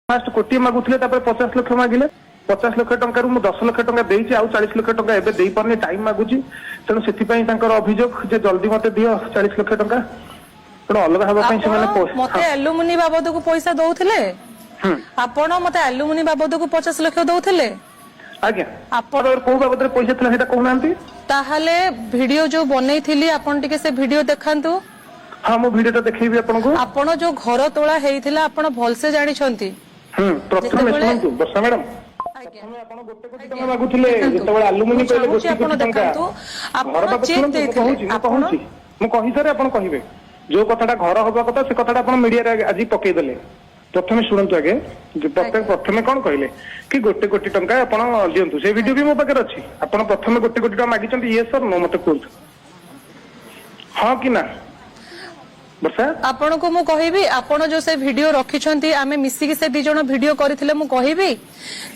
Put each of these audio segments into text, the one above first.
fast कोटी मागुले 50 लाख मागिले 50 लाख टंका 10 लाख टंका देइछि आउ 40 लाख टंका एबे देई परने टाइम मागुछि तेणु सेति अभियोग जे जल्दी मते दियो 40 लाख टंका तेणु अलग हवा पई से मते एलुमिनी बाबद को पैसा दउथिले आपण मते एलुमिनी बाबद को 50 लाख दउथिले आज्ञा आपण को बाबद रे पैसा थला सेटा कहनांती ताहाले वीडियो जो बनैथिली आपण टिके से वीडियो देखांतु हां मो वीडियो तो देखैबी आपण को आपण जो घर तोळा हेइथिला आपण भलसे जानि छंती प्रथम सुनंतु वर्षा मैडम प्रथमे आपण गोटे कोटी टंका मागुथिले जेतबेले एलुमिनी कहले गोटे कोटी टंका आपण चेक देथिले आपण मु कहि सारे आपण कहिबे जो कथाटा घर हबा कथा से कथाटा आपण मीडिया रे आज पकई देले प्रथमे सुनंतु आगे प्रथमे कौन कहले कि गोटे कोटी टंका आपण दियंतु से वीडियो भी मो पाकर अछि आपण प्रथमे गोटे कोटी टंका मागिचंती ये सर नो मते कहू हां कि ना वर्षा आपण को मु कहिबी आपण जो से वीडियो रखिछंती आमे मिसी के से 2 जण वीडियो करिथिले मु कहिबी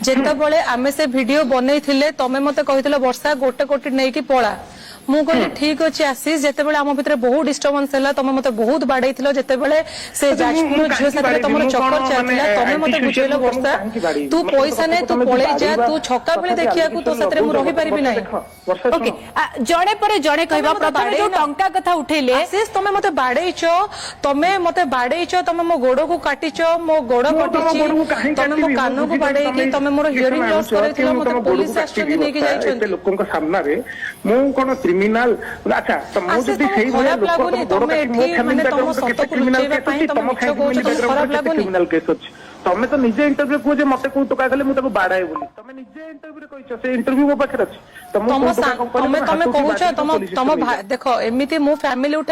जेतबेले आमे से वीडियो बनैथिले तमे मते कहिथिले वर्षा गोटे कोटी नै कि पळा मु कहली ठीक अछि आशीष जेतेबेले आम भितर बहुत डिस्टर्बेंस हैला तमे मते बहुत बाडैथिलो जेतेबेले से जाजपुर झियो साथे तमरो चक्कर चलतिला तमे मते बुझेलो वर्षा तू पैसा नै तू पळे जा तू छक्का बेले देखिया को तो साथे मु रहि परिबि नै ओके जणे परे जणे कहबा प्रथमे जो टंका कथा उठेले आशीष तमे मते बाडैछो तमे मो गोडो को काटिछो मो गोडो कटिछि तमे मो कानो को बाडै कि तमे मोर हियरिंग लॉस करैथिलो मते पुलिस स्टेशन नै कि जाइछन लोकन का सामना रे मु कोन क्रिमिनल अच्छा तो मु जदी सही भले लोक तमे एठी माने तम सत्य क्रिमिनल केस तम क्रिमिनल केस अछि तमे तो निजे इंटरव्यू को जे मते को टका गले मु ताको बाडाय बोली तमे निजे इंटरव्यू रे कहिछ से इंटरव्यू मो पाखर अछि तमे कहूछ तम देखो एमिति मो फैमिली उठे